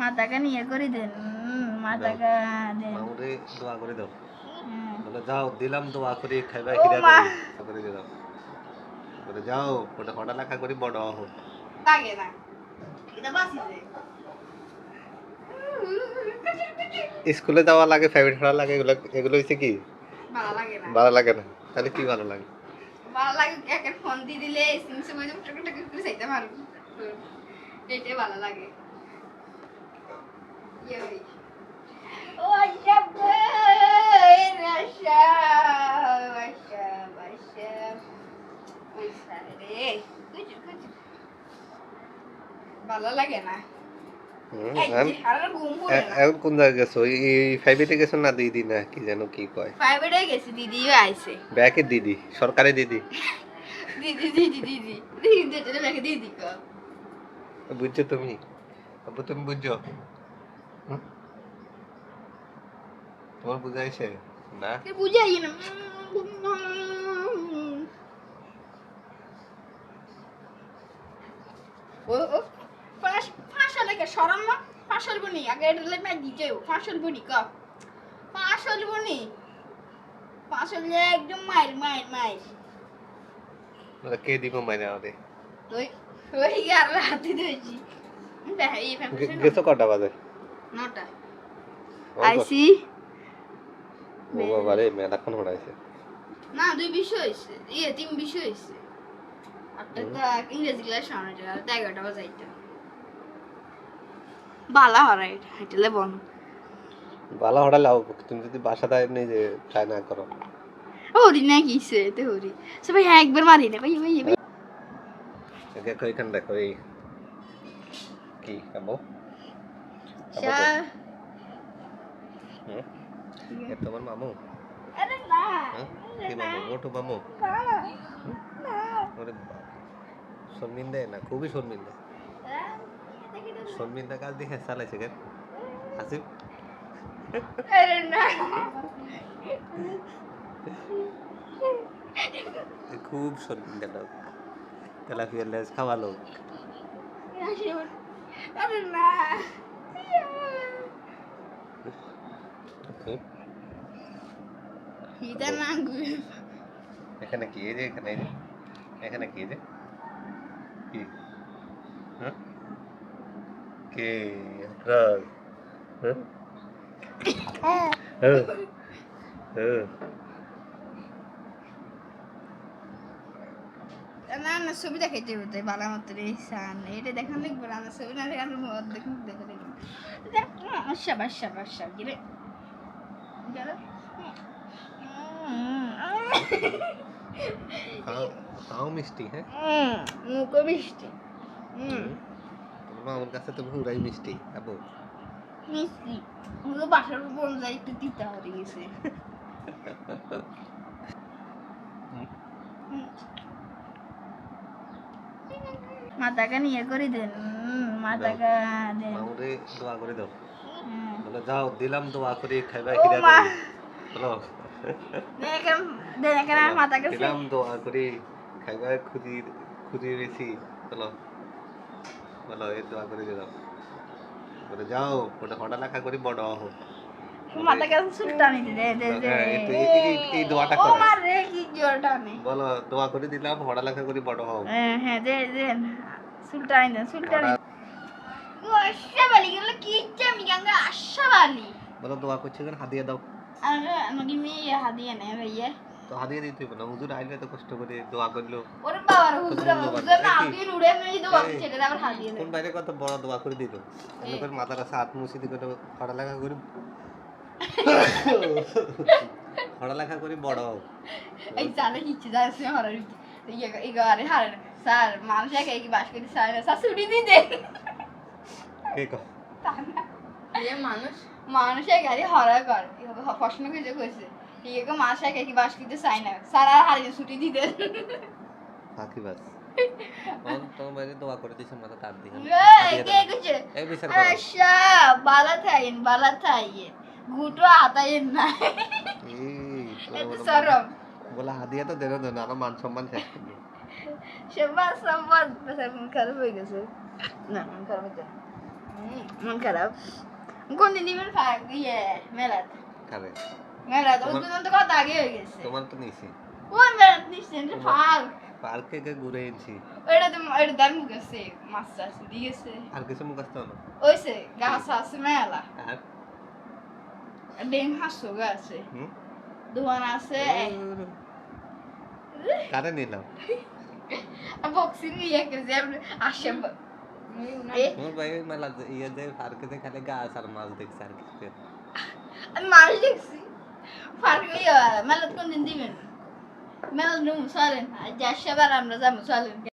মাথাকে নিয়ে করে দেন মাথাকে দেন মামুরে দোয়া করে দাও বলে যাও দিলাম দোয়া করি খাইবা ও হিরা মা করে দিলাম বলে যাও ওটা হঠাৎ লেখা করি বড় হো লাগে না এটা বাসিছে স্কুলে যাওয়া লাগে ফেভারিট হওয়া লাগে এগুলো এগুলো হইছে কি ভালো লাগে না ভালো লাগে না তাহলে কি ভালো লাগে ভালো লাগে একের ফোন দিয়ে দিলে সিমসে বই টক টক করে চাইতে পারো এটাই ভালো লাগে ইয়ে ভাই ও সব রাশা রাশা রাশা ওই সারে রে ভালো লাগে না এখন কোন জায়গায় গেছো এই ফাইভেটে গেছো না দিদি না কি জানো কি কয় প্রাইভেটে গেছি দিদিও আইছে ব্যাকের দিদি সরকারি দিদি দিদি দিদি দিদি দিদি যেটা ব্যাকে দিদি কো বুঝছো তুমি আব্বু তুমি বুঝছো তোমার বুঝাইছে না কে বুঝাই না ও ও ফাঁসা লেগে সরম না ফাঁসল বনি আগে এটা লে মে দিতে ফাঁসল বনি কা ফাঁসল বনি ফাঁসল একদম মাইর মাইর মাইর মানে কে দিব মানে আমাদের ওই ওই ইয়ার রাতে দিয়েছি এই ফ্যামিলি গেছো কটা বাজে 9টা আইসি ও বাবা রে মেলাক্ষণ হড়াইছে না দুই বিষয় হইছে ইয়ে তিন বিষয় হইছে একটা তো ইংরেজি ক্লাস শোনা যায় আর 11টা বাজাইতে বালা হরাই হাইটলে বন বালা হড়ালে তুমি যদি বাসাটা এমনি যে ট্রাই না করো হরি না কিছে তে হরি সবাই একবার মারি না ভাই ভাই ভাই দেখো এখানে দেখো এই কি আবো এ তোমার মামু আরে না কি মামু মোটু মামু ওরে শর্মিন্দা না খুবই শর্মিন্দা শর্মিন্দা কাজ দেখে চালাইছে কেন আসিফ আরে না খুব শর্মিন্দা লোক তেলাপিয়ার লেজ খাওয়া লোক আরে না এটা নাঙ্গু এখানে কি এই যে এখানে কি যে কি হ্যাঁ কে রাজ হ্যাঁ হ্যাঁ হ্যাঁ না না ছবি দেখাইতে হতে ভালো মতো রে সান এটা দেখান লিখবো না ছবি না দেখান দেখুন দেখে দেখুন শাবাশ শাবাশ শাবাশ গিরে গেল খাও মিষ্টি হ্যাঁ মুখ মিষ্টি তোমার আমার কাছে তো পুরাই মিষ্টি আবু মিষ্টি ওগুলো বাসার উপর যাই একটু তিতা হয়ে গেছে মাথাকে নিয়ে করে দেন মাথাকে দেন মামুরে দোয়া করে দাও বলে যাও দিলাম দোয়া করি খাইবা ও হিরা মা বলো দেন মাথাকে দিলাম দোয়া করি খাইবা খুঁজি বেশি বলো বলো এই দোয়া করে দিলাম বলে যাও ওটা হঠাৎ লেখা করি বড় হো মাথাকে সুটটা নিতে দে দে দে এই দোয়াটা ও করো মা রে কি জোরটা নেই বলো দোয়া করে দিলাম হঠাৎ লেখা করি বড় হও হ্যাঁ দে দে সুলটা নিতে সুলটা ও আশাবালি গেল কি ইচ্ছা আমি গঙ্গা আশাবালি বলো দোয়া করছো কেন হাদিয়া দাও আরে আমাকে মেয়ে হাদিয়া নেই ভাইয়া তো হাদিয়া দিতে হবে না হুজুর আইলে তো কষ্ট করে দোয়া করলো ওরে বাবা হুজুর না আপনি উড়ে মেয়ে দোয়া করছে এটা আবার হাদিয়া কোন বাইরে কত বড় দোয়া করে দিল এমন করে মাথার কাছে হাত মুছিদি করে হঠাৎ লেখা করি হঠাৎ লেখা করি বড় হও এই জানে কিচ্ছু যাচ্ছে হরার আরে হার স্যার মানুষ একে কি বাস করে স্যার স্যার ছুটি দিতে কে কো মানুষ একে হরা কর প্রশ্ন কিছু কইছে ঠিক আছে মানুষ একে কি বাস করতে চাই না স্যার আর হারিয়ে ছুটি দিতে ফাঁকি বাস তোমার বাইরে দোয়া করে দিছে মাথা তার দিকে কে কইছে এই বিচার করো আচ্ছা বালা থাইন গুটো আতাইন না এই সরম বলা হাদিয়া তো দেন না আমার মান সম্মান শেষ করবে সেবা সম্মান মন খারাপ হয়ে গেছে না মন খারাপ হইতে মন খারাপ কোন দিন দিবেন ইয়ে মেলাত খাবে মেলাত ওই পর্যন্ত কথা আগে হয়ে গেছে তোমার তো নিছি কোন মেলাত নিশ্চয় ফাল পার্কে গিয়ে ঘুরে এনেছি ওইটা দাম গেছে মাছ চাষ দিয়ে গেছে আর কিছু মুখস্থ না ওইসে গাছ আছে মেলা আর ডেং হাসো আছে হুম দোকান আছে কারে নিলাম বক্সিং ইয়ে কেছে আসে তোমার ভাই মেলা ইয়ে যে পার্কে যে খালি গাছ আর মাছ দেখছে আর কিছু আমি মাছ দেখছি পার্কে ইয়ে মেলাত কোন দিন দিবেন মেলা নুম চলেন যা সেবার আমরা যাবো চলেন